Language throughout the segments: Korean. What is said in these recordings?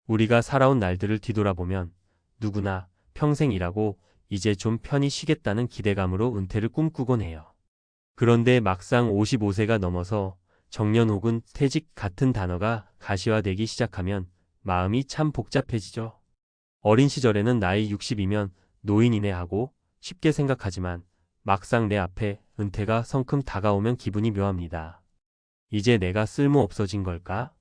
우리가 살아온 날들을 뒤돌아보면 누구나 평생 일하고 이제 좀 편히 쉬겠다는 기대감으로 은퇴를 꿈꾸곤 해요. 그런데 막상 55세가 넘어서 정년 혹은 퇴직 같은 단어가 가시화되기 시작하면 마음이 참 복잡해지죠. 어린 시절에는 나이 60이면 노인이네 하고 쉽게 생각하지만 막상 내 앞에 은퇴가 성큼 다가오면 기분이 묘합니다. 이제 내가 쓸모 없어진 걸까?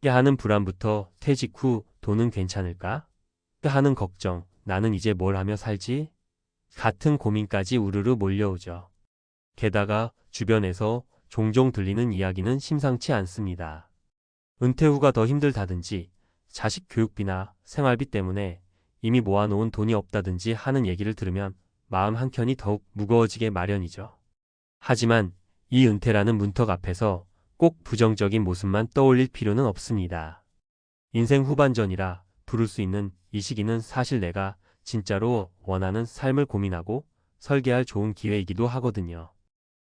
하는 불안부터 퇴직 후 돈은 괜찮을까? 하는 걱정, 나는 이제 뭘 하며 살지? 같은 고민까지 우르르 몰려오죠. 게다가 주변에서 종종 들리는 이야기는 심상치 않습니다. 은퇴 후가 더 힘들다든지 자식 교육비나 생활비 때문에 이미 모아놓은 돈이 없다든지 하는 얘기를 들으면 마음 한켠이 더욱 무거워지게 마련이죠. 하지만 이 은퇴라는 문턱 앞에서 꼭 부정적인 모습만 떠올릴 필요는 없습니다. 인생 후반전이라 부를 수 있는 이 시기는 사실 내가 진짜로 원하는 삶을 고민하고 설계할 좋은 기회이기도 하거든요.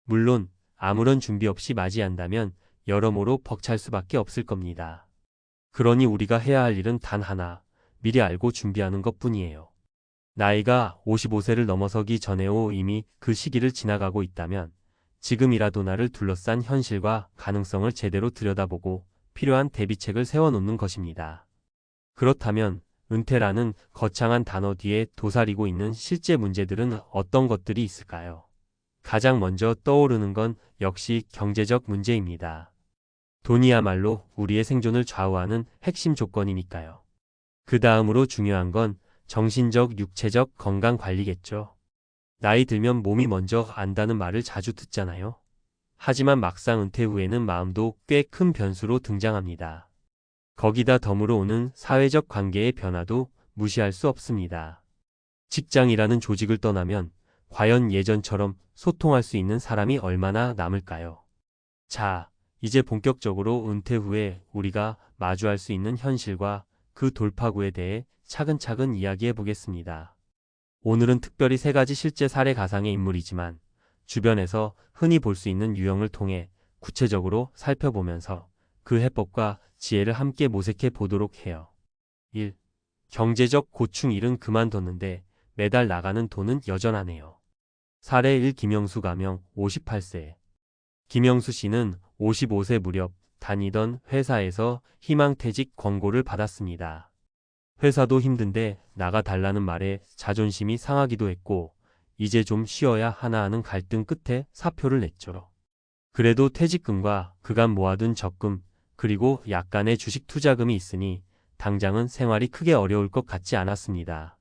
물론 아무런 준비 없이 맞이한다면 여러모로 벅찰 수밖에 없을 겁니다. 그러니 우리가 해야 할 일은 단 하나, 미리 알고 준비하는 것뿐이에요. 나이가 55세를 넘어서기 전에도 이미 그 시기를 지나가고 있다면 지금이라도 나를 둘러싼 현실과 가능성을 제대로 들여다보고 필요한 대비책을 세워놓는 것입니다. 그렇다면 은퇴라는 거창한 단어 뒤에 도사리고 있는 실제 문제들은 어떤 것들이 있을까요? 가장 먼저 떠오르는 건 역시 경제적 문제입니다. 돈이야말로 우리의 생존을 좌우하는 핵심 조건이니까요. 그 다음으로 중요한 건 정신적, 육체적 건강 관리겠죠. 나이 들면 몸이 먼저 안다는 말을 자주 듣잖아요. 하지만 막상 은퇴 후에는 마음도 꽤 큰 변수로 등장합니다. 거기다 덤으로 오는 사회적 관계의 변화도 무시할 수 없습니다. 직장이라는 조직을 떠나면 과연 예전처럼 소통할 수 있는 사람이 얼마나 남을까요? 자, 이제 본격적으로 은퇴 후에 우리가 마주할 수 있는 현실과 그 돌파구에 대해 차근차근 이야기해 보겠습니다. 오늘은 특별히 3가지 실제 사례 가상의 인물이지만 주변에서 흔히 볼 수 있는 유형을 통해 구체적으로 살펴보면서 그 해법과 지혜를 함께 모색해 보도록 해요. 1. 경제적 고충 일은 그만뒀는데 매달 나가는 돈은 여전하네요. 사례 1. 김영수 가명 58세. 김영수 씨는 55세 무렵 다니던 회사에서 희망퇴직 권고를 받았습니다. 회사도 힘든데 나가달라는 말에 자존심이 상하기도 했고 이제 좀 쉬어야 하나 하는 갈등 끝에 사표를 냈죠. 그래도 퇴직금과 그간 모아둔 적금 그리고 약간의 주식 투자금이 있으니 당장은 생활이 크게 어려울 것 같지 않았습니다.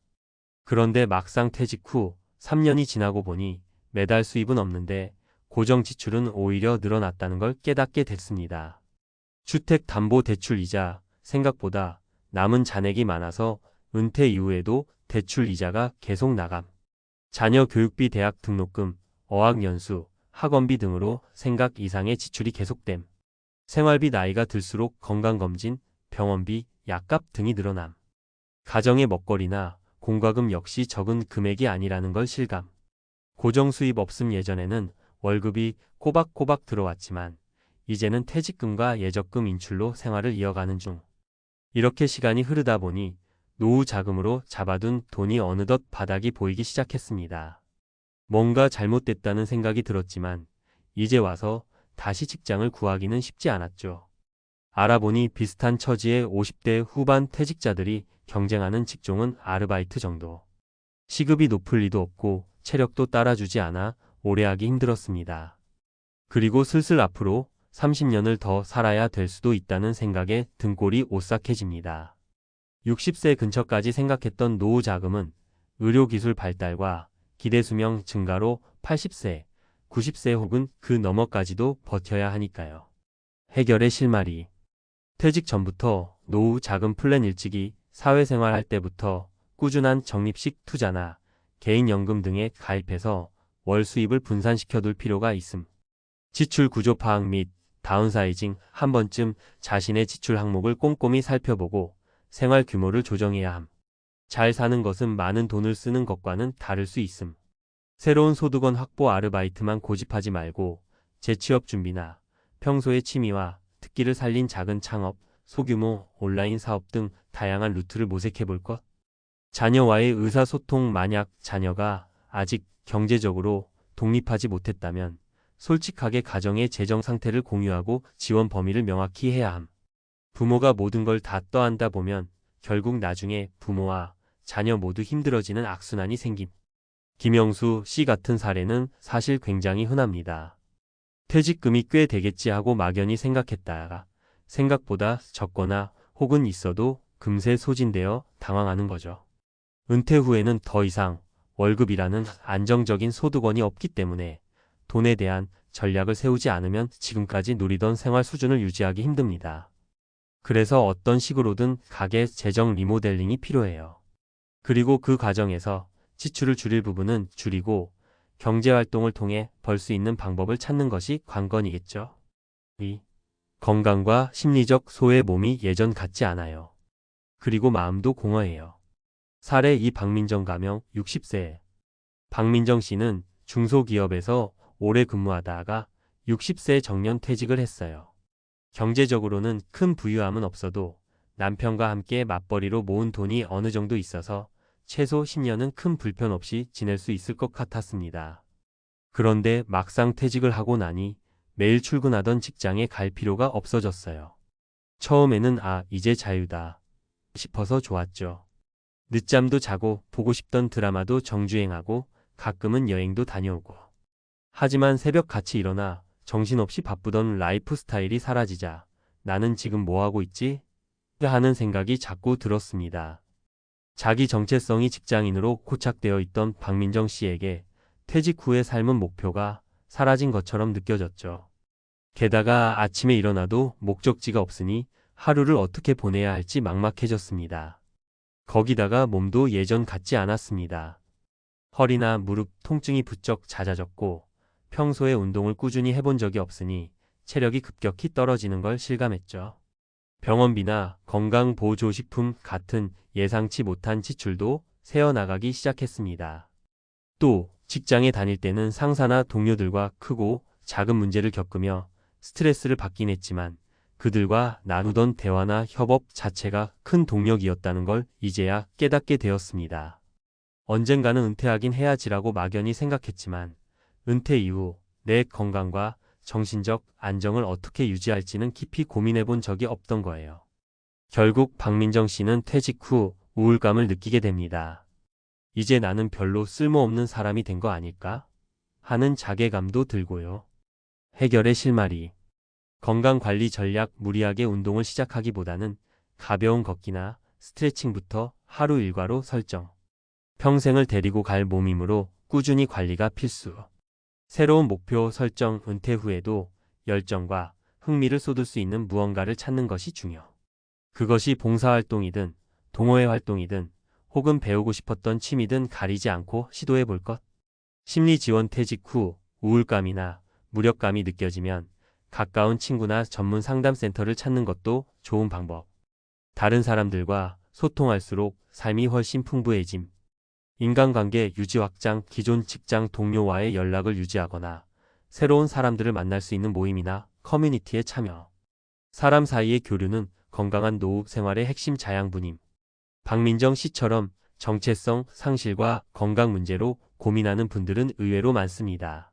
그런데 막상 퇴직 후 3년이 지나고 보니 매달 수입은 없는데 고정 지출은 오히려 늘어났다는 걸 깨닫게 됐습니다. 주택담보대출이자 생각보다 남은 잔액이 많아서 은퇴 이후에도 대출 이자가 계속 나감. 자녀 교육비 대학 등록금, 어학연수, 학원비 등으로 생각 이상의 지출이 계속됨. 생활비 나이가 들수록 건강검진, 병원비, 약값 등이 늘어남. 가정의 먹거리나 공과금 역시 적은 금액이 아니라는 걸 실감. 고정 수입 없음. 예전에는 월급이 꼬박꼬박 들어왔지만 이제는 퇴직금과 예적금 인출로 생활을 이어가는 중. 이렇게 시간이 흐르다 보니 노후 자금으로 잡아둔 돈이 어느덧 바닥이 보이기 시작했습니다. 뭔가 잘못됐다는 생각이 들었지만 이제 와서 다시 직장을 구하기는 쉽지 않았죠. 알아보니 비슷한 처지의 50대 후반 퇴직자들이 경쟁하는 직종은 아르바이트 정도. 시급이 높을 리도 없고 체력도 따라주지 않아 오래 하기 힘들었습니다. 그리고 슬슬 앞으로 30년을 더 살아야 될 수도 있다는 생각에 등골이 오싹해집니다. 60세 근처까지 생각했던 노후 자금은 의료기술 발달과 기대수명 증가로 80세, 90세 혹은 그 너머까지도 버텨야 하니까요. 해결의 실마리. 퇴직 전부터 노후 자금 플랜 일찍이 사회생활 할 때부터 꾸준한 적립식 투자나 개인연금 등에 가입해서 월 수입을 분산시켜둘 필요가 있음. 지출 구조 파악 및 다운사이징. 한 번쯤 자신의 지출 항목을 꼼꼼히 살펴보고 생활 규모를 조정해야 함. 잘 사는 것은 많은 돈을 쓰는 것과는 다를 수 있음. 새로운 소득원 확보. 아르바이트만 고집하지 말고 재취업 준비나 평소의 취미와 특기를 살린 작은 창업, 소규모 온라인 사업 등 다양한 루트를 모색해 볼 것. 자녀와의 의사소통. 만약 자녀가 아직 경제적으로 독립하지 못했다면 솔직하게 가정의 재정 상태를 공유하고 지원 범위를 명확히 해야 함. 부모가 모든 걸 다 떠안다 보면 결국 나중에 부모와 자녀 모두 힘들어지는 악순환이 생김. 김영수 씨 같은 사례는 사실 굉장히 흔합니다. 퇴직금이 꽤 되겠지 하고 막연히 생각했다가 생각보다 적거나 혹은 있어도 금세 소진되어 당황하는 거죠. 은퇴 후에는 더 이상 월급이라는 안정적인 소득원이 없기 때문에 돈에 대한 전략을 세우지 않으면 지금까지 누리던 생활 수준을 유지하기 힘듭니다. 그래서 어떤 식으로든 가계 재정 리모델링이 필요해요. 그리고 그 과정에서 지출을 줄일 부분은 줄이고 경제활동을 통해 벌 수 있는 방법을 찾는 것이 관건이겠죠. 2. 건강과 심리적 소외. 몸이 예전 같지 않아요. 그리고 마음도 공허해요. 사례 2. 박민정 가명 60세. 박민정 씨는 중소기업에서 오래 근무하다가 60세 정년 퇴직을 했어요. 경제적으로는 큰 부유함은 없어도 남편과 함께 맞벌이로 모은 돈이 어느 정도 있어서 최소 10년은 큰 불편 없이 지낼 수 있을 것 같았습니다. 그런데 막상 퇴직을 하고 나니 매일 출근하던 직장에 갈 필요가 없어졌어요. 처음에는 이제 자유다 싶어서 좋았죠. 늦잠도 자고 보고 싶던 드라마도 정주행하고 가끔은 여행도 다녀오고. 하지만 새벽같이 일어나 정신없이 바쁘던 라이프 스타일이 사라지자 나는 지금 뭐하고 있지? 하는 생각이 자꾸 들었습니다. 자기 정체성이 직장인으로 고착되어 있던 박민정 씨에게 퇴직 후의 삶은 목표가 사라진 것처럼 느껴졌죠. 게다가 아침에 일어나도 목적지가 없으니 하루를 어떻게 보내야 할지 막막해졌습니다. 거기다가 몸도 예전 같지 않았습니다. 허리나 무릎 통증이 부쩍 잦아졌고 평소에 운동을 꾸준히 해본 적이 없으니 체력이 급격히 떨어지는 걸 실감했죠. 병원비나 건강보조식품 같은 예상치 못한 지출도 새어나가기 시작했습니다. 또 직장에 다닐 때는 상사나 동료들과 크고 작은 문제를 겪으며 스트레스를 받긴 했지만 그들과 나누던 대화나 협업 자체가 큰 동력이었다는 걸 이제야 깨닫게 되었습니다. 언젠가는 은퇴하긴 해야지라고 막연히 생각했지만 은퇴 이후 내 건강과 정신적 안정을 어떻게 유지할지는 깊이 고민해 본 적이 없던 거예요. 결국 박민정 씨는 퇴직 후 우울감을 느끼게 됩니다. 이제 나는 별로 쓸모없는 사람이 된 거 아닐까? 하는 자괴감도 들고요. 해결의 실마리. 건강관리 전략. 무리하게 운동을 시작하기보다는 가벼운 걷기나 스트레칭부터 하루 일과로 설정. 평생을 데리고 갈 몸이므로 꾸준히 관리가 필수. 새로운 목표 설정. 은퇴 후에도 열정과 흥미를 쏟을 수 있는 무언가를 찾는 것이 중요. 그것이 봉사활동이든 동호회 활동이든 혹은 배우고 싶었던 취미든 가리지 않고 시도해 볼 것. 심리지원. 퇴직 후 우울감이나 무력감이 느껴지면 가까운 친구나 전문 상담센터를 찾는 것도 좋은 방법. 다른 사람들과 소통할수록 삶이 훨씬 풍부해짐. 인간관계 유지 확장. 기존 직장 동료와의 연락을 유지하거나 새로운 사람들을 만날 수 있는 모임이나 커뮤니티에 참여. 사람 사이의 교류는 건강한 노후 생활의 핵심 자양분임. 박민정 씨처럼 정체성 상실과 건강 문제로 고민하는 분들은 의외로 많습니다.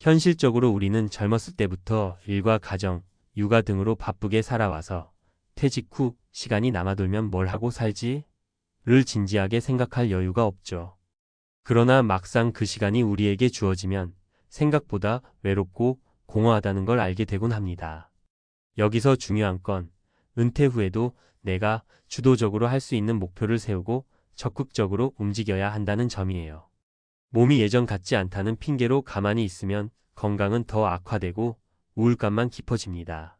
현실적으로 우리는 젊었을 때부터 일과 가정, 육아 등으로 바쁘게 살아와서 퇴직 후 시간이 남아돌면 뭘 하고 살지? 를 진지하게 생각할 여유가 없죠. 그러나 막상 그 시간이 우리에게 주어지면 생각보다 외롭고 공허하다는 걸 알게 되곤 합니다. 여기서 중요한 건 은퇴 후에도 내가 주도적으로 할 수 있는 목표를 세우고 적극적으로 움직여야 한다는 점이에요. 몸이 예전 같지 않다는 핑계로 가만히 있으면 건강은 더 악화되고 우울감만 깊어집니다.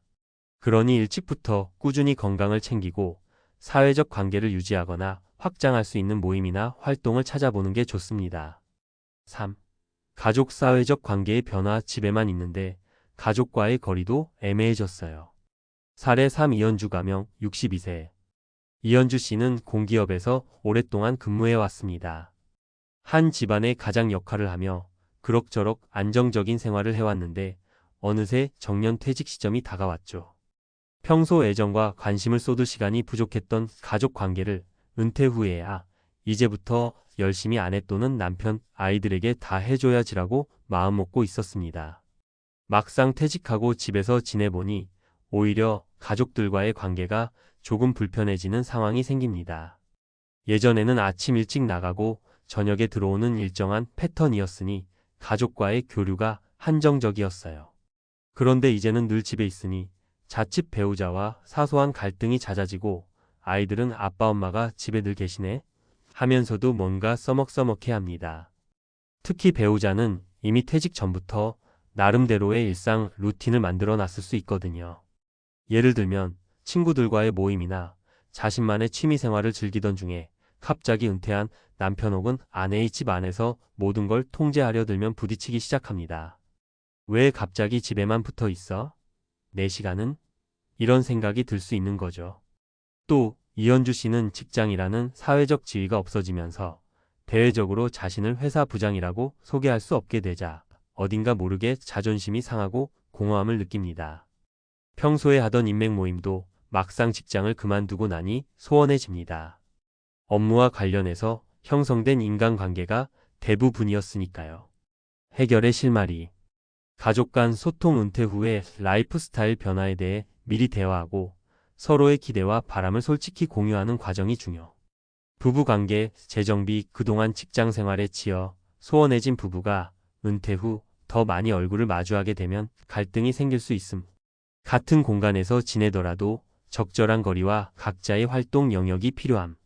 그러니 일찍부터 꾸준히 건강을 챙기고 사회적 관계를 유지하거나 확장할 수 있는 모임이나 활동을 찾아보는 게 좋습니다. 3. 가족. 사회적 관계의 변화. 집에만 있는데 가족과의 거리도 애매해졌어요. 사례 3. 이현주 가명 62세. 이현주 씨는 공기업에서 오랫동안 근무해 왔습니다. 한 집안의 가장 역할을 하며 그럭저럭 안정적인 생활을 해왔는데 어느새 정년 퇴직 시점이 다가왔죠. 평소 애정과 관심을 쏟을 시간이 부족했던 가족 관계를 은퇴 후에야 이제부터 열심히 아내 또는 남편, 아이들에게 다 해줘야지라고 마음먹고 있었습니다. 막상 퇴직하고 집에서 지내보니 오히려 가족들과의 관계가 조금 불편해지는 상황이 생깁니다. 예전에는 아침 일찍 나가고 저녁에 들어오는 일정한 패턴이었으니 가족과의 교류가 한정적이었어요. 그런데 이제는 늘 집에 있으니 자칫 배우자와 사소한 갈등이 잦아지고 아이들은 아빠 엄마가 집에 늘 계시네 하면서도 뭔가 써먹써먹해 합니다. 특히 배우자는 이미 퇴직 전부터 나름대로의 일상 루틴을 만들어 놨을 수 있거든요. 예를 들면 친구들과의 모임이나 자신만의 취미 생활을 즐기던 중에 갑자기 은퇴한 남편 혹은 아내의 집 안에서 모든 걸 통제하려 들면 부딪히기 시작합니다. 왜 갑자기 집에만 붙어 있어? 내 시간은? 이런 생각이 들 수 있는 거죠. 또 이현주 씨는 직장이라는 사회적 지위가 없어지면서 대외적으로 자신을 회사 부장이라고 소개할 수 없게 되자 어딘가 모르게 자존심이 상하고 공허함을 느낍니다. 평소에 하던 인맥 모임도 막상 직장을 그만두고 나니 소원해집니다. 업무와 관련해서 형성된 인간관계가 대부분이었으니까요. 해결의 실마리. 가족 간 소통 은퇴 후에 라이프 스타일 변화에 대해 미리 대화하고 서로의 기대와 바람을 솔직히 공유하는 과정이 중요. 부부관계 재정비. 그동안 직장 생활에 치여 소원해진 부부가 은퇴 후 더 많이 얼굴을 마주하게 되면 갈등이 생길 수 있음. 같은 공간에서 지내더라도 적절한 거리와 각자의 활동 영역이 필요함.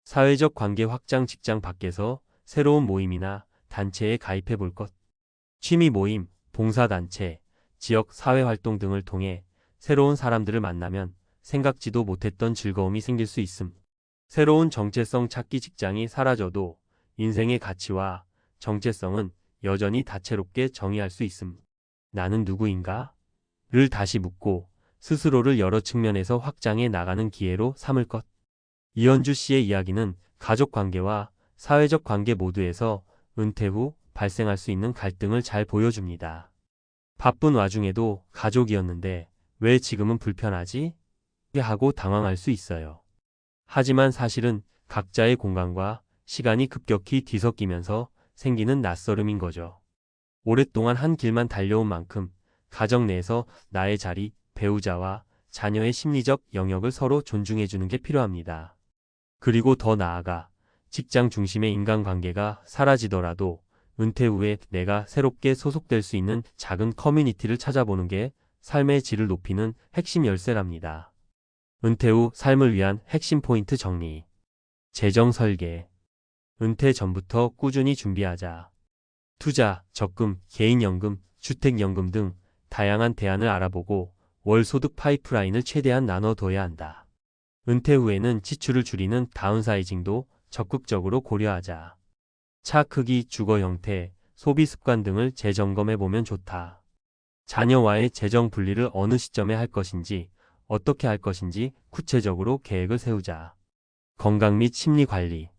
사회적 관계 확장. 직장 밖에서 새로운 모임이나 단체에 가입해 볼 것. 취미 모임, 봉사단체, 지역 사회활동 등을 통해 새로운 사람들을 만나면 생각지도 못했던 즐거움이 생길 수 있음. 새로운 정체성 찾기. 직장이 사라져도 인생의 가치와 정체성은 여전히 다채롭게 정의할 수 있음. 나는 누구인가? 를 다시 묻고 스스로를 여러 측면에서 확장해 나가는 기회로 삼을 것. 이현주 씨의 이야기는 가족 관계와 사회적 관계 모두에서 은퇴 후 발생할 수 있는 갈등을 잘 보여줍니다. 바쁜 와중에도 가족이었는데 왜 지금은 불편하지? 하고 당황할 수 있어요. 하지만 사실은 각자의 공간과 시간이 급격히 뒤섞이면서 생기는 낯설음인 거죠. 오랫동안 한 길만 달려온 만큼 가정 내에서 나의 자리, 배우자와 자녀의 심리적 영역을 서로 존중해주는 게 필요합니다. 그리고 더 나아가 직장 중심의 인간관계가 사라지더라도 은퇴 후에 내가 새롭게 소속될 수 있는 작은 커뮤니티를 찾아보는 게 삶의 질을 높이는 핵심 열쇠랍니다. 은퇴 후 삶을 위한 핵심 포인트 정리. 재정 설계. 은퇴 전부터 꾸준히 준비하자. 투자, 적금, 개인연금, 주택연금 등 다양한 대안을 알아보고 월 소득 파이프라인을 최대한 나눠둬야 한다. 은퇴 후에는 지출을 줄이는 다운사이징도 적극적으로 고려하자. 차 크기, 주거 형태, 소비 습관 등을 재점검해보면 좋다. 자녀와의 재정 분리를 어느 시점에 할 것인지, 어떻게 할 것인지 구체적으로 계획을 세우자. 건강 및 심리 관리.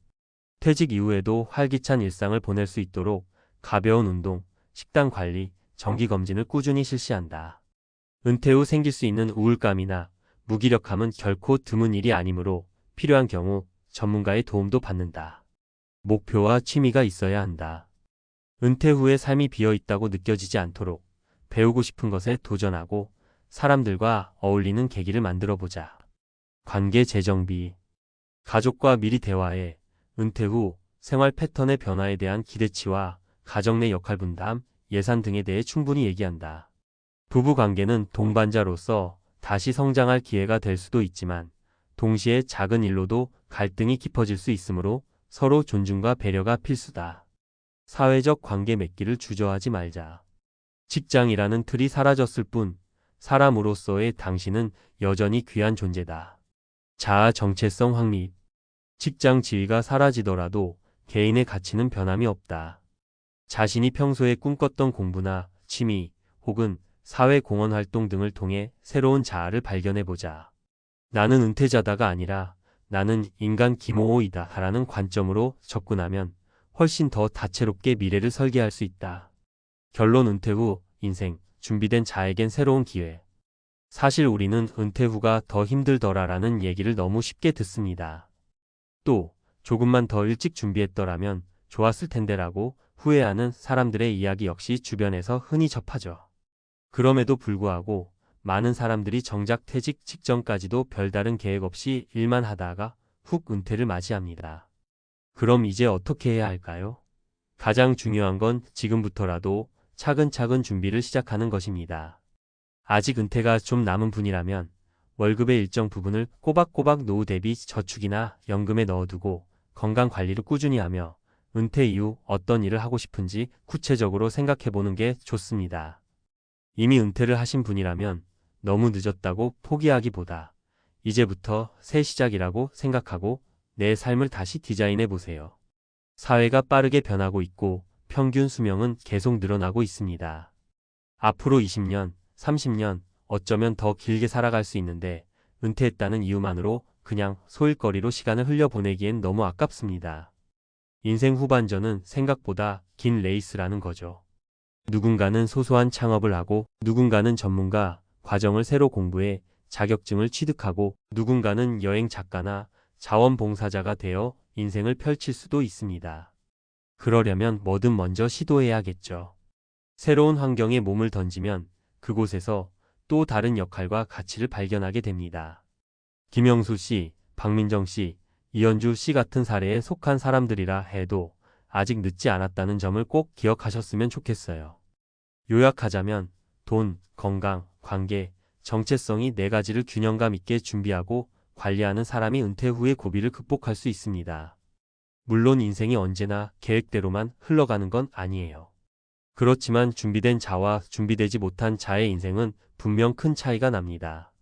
퇴직 이후에도 활기찬 일상을 보낼 수 있도록 가벼운 운동, 식단 관리, 정기검진을 꾸준히 실시한다. 은퇴 후 생길 수 있는 우울감이나 무기력함은 결코 드문 일이 아니므로 필요한 경우 전문가의 도움도 받는다. 목표와 취미가 있어야 한다. 은퇴 후에 삶이 비어있다고 느껴지지 않도록 배우고 싶은 것에 도전하고 사람들과 어울리는 계기를 만들어보자. 관계 재정비. 가족과 미리 대화해 은퇴 후 생활 패턴의 변화에 대한 기대치와 가정 내 역할 분담, 예산 등에 대해 충분히 얘기한다. 부부 관계는 동반자로서 다시 성장할 기회가 될 수도 있지만 동시에 작은 일로도 갈등이 깊어질 수 있으므로 서로 존중과 배려가 필수다. 사회적 관계 맺기를 주저하지 말자. 직장이라는 틀이 사라졌을 뿐 사람으로서의 당신은 여전히 귀한 존재다. 자아 정체성 확립. 직장 지위가 사라지더라도 개인의 가치는 변함이 없다. 자신이 평소에 꿈꿨던 공부나 취미 혹은 사회 공헌 활동 등을 통해 새로운 자아를 발견해보자. 나는 은퇴자다가 아니라 나는 인간 김호호이다 라는 관점으로 접근하면 훨씬 더 다채롭게 미래를 설계할 수 있다. 결론. 은퇴 후 인생, 준비된 자에겐 새로운 기회. 사실 우리는 은퇴 후가 더 힘들더라라는 얘기를 너무 쉽게 듣습니다. 또 조금만 더 일찍 준비했더라면 좋았을 텐데라고 후회하는 사람들의 이야기 역시 주변에서 흔히 접하죠. 그럼에도 불구하고 많은 사람들이 정작 퇴직 직전까지도 별다른 계획 없이 일만 하다가 훅 은퇴를 맞이합니다. 그럼 이제 어떻게 해야 할까요? 가장 중요한 건 지금부터라도 차근차근 준비를 시작하는 것입니다. 아직 은퇴가 좀 남은 분이라면 월급의 일정 부분을 꼬박꼬박 노후 대비 저축이나 연금에 넣어두고 건강 관리를 꾸준히 하며 은퇴 이후 어떤 일을 하고 싶은지 구체적으로 생각해보는 게 좋습니다. 이미 은퇴를 하신 분이라면 너무 늦었다고 포기하기보다 이제부터 새 시작이라고 생각하고 내 삶을 다시 디자인해 보세요. 사회가 빠르게 변하고 있고 평균 수명은 계속 늘어나고 있습니다. 앞으로 20년, 30년, 어쩌면 더 길게 살아갈 수 있는데 은퇴했다는 이유만으로 그냥 소일거리로 시간을 흘려보내기엔 너무 아깝습니다. 인생 후반전은 생각보다 긴 레이스라는 거죠. 누군가는 소소한 창업을 하고 누군가는 전문가 과정을 새로 공부해 자격증을 취득하고 누군가는 여행 작가나 자원봉사자가 되어 인생을 펼칠 수도 있습니다. 그러려면 뭐든 먼저 시도해야겠죠. 새로운 환경에 몸을 던지면 그곳에서 또 다른 역할과 가치를 발견하게 됩니다. 김영수 씨, 박민정 씨, 이현주 씨 같은 사례에 속한 사람들이라 해도 아직 늦지 않았다는 점을 꼭 기억하셨으면 좋겠어요. 요약하자면 돈, 건강, 관계, 정체성이 4가지를 균형감 있게 준비하고 관리하는 사람이 은퇴 후의 고비를 극복할 수 있습니다. 물론 인생이 언제나 계획대로만 흘러가는 건 아니에요. 그렇지만 준비된 자와 준비되지 못한 자의 인생은 분명 큰 차이가 납니다.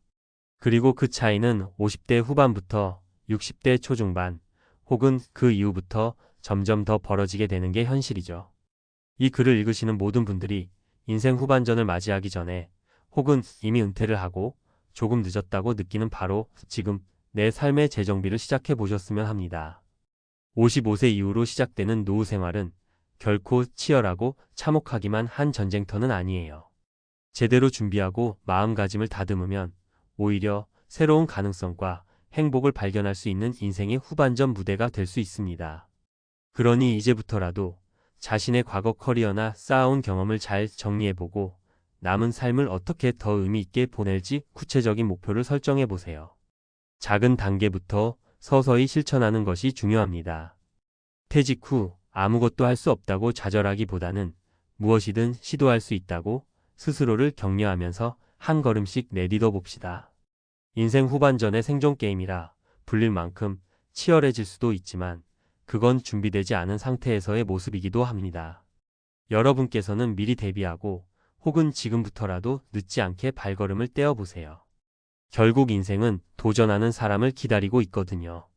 그리고 그 차이는 50대 후반부터 60대 초중반 혹은 그 이후부터 점점 더 벌어지게 되는 게 현실이죠. 이 글을 읽으시는 모든 분들이 인생 후반전을 맞이하기 전에 혹은 이미 은퇴를 하고 조금 늦었다고 느끼는 바로 지금 내 삶의 재정비를 시작해 보셨으면 합니다. 55세 이후로 시작되는 노후 생활은 결코 치열하고 참혹하기만 한 전쟁터는 아니에요. 제대로 준비하고 마음가짐을 다듬으면 오히려 새로운 가능성과 행복을 발견할 수 있는 인생의 후반전 무대가 될 수 있습니다. 그러니 이제부터라도 자신의 과거 커리어나 쌓아온 경험을 잘 정리해보고 남은 삶을 어떻게 더 의미 있게 보낼지 구체적인 목표를 설정해보세요. 작은 단계부터 서서히 실천하는 것이 중요합니다. 퇴직 후 아무것도 할 수 없다고 좌절하기보다는 무엇이든 시도할 수 있다고 스스로를 격려하면서 한 걸음씩 내딛어 봅시다. 인생 후반전의 생존 게임이라 불릴 만큼 치열해질 수도 있지만 그건 준비되지 않은 상태에서의 모습이기도 합니다. 여러분께서는 미리 대비하고 혹은 지금부터라도 늦지 않게 발걸음을 떼어보세요. 결국 인생은 도전하는 사람을 기다리고 있거든요.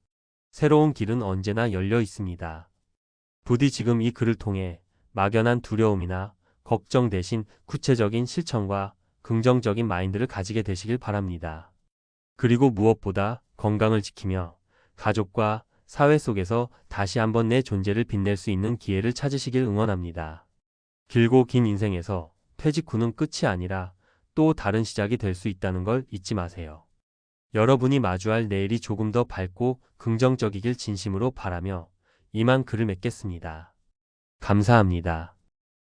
새로운 길은 언제나 열려 있습니다. 부디 지금 이 글을 통해 막연한 두려움이나 걱정 대신 구체적인 실천과 긍정적인 마인드를 가지게 되시길 바랍니다. 그리고 무엇보다 건강을 지키며 가족과 사회 속에서 다시 한번 내 존재를 빛낼 수 있는 기회를 찾으시길 응원합니다. 길고 긴 인생에서 퇴직 후는 끝이 아니라 또 다른 시작이 될 수 있다는 걸 잊지 마세요. 여러분이 마주할 내일이 조금 더 밝고 긍정적이길 진심으로 바라며 이만 글을 맺겠습니다. 감사합니다.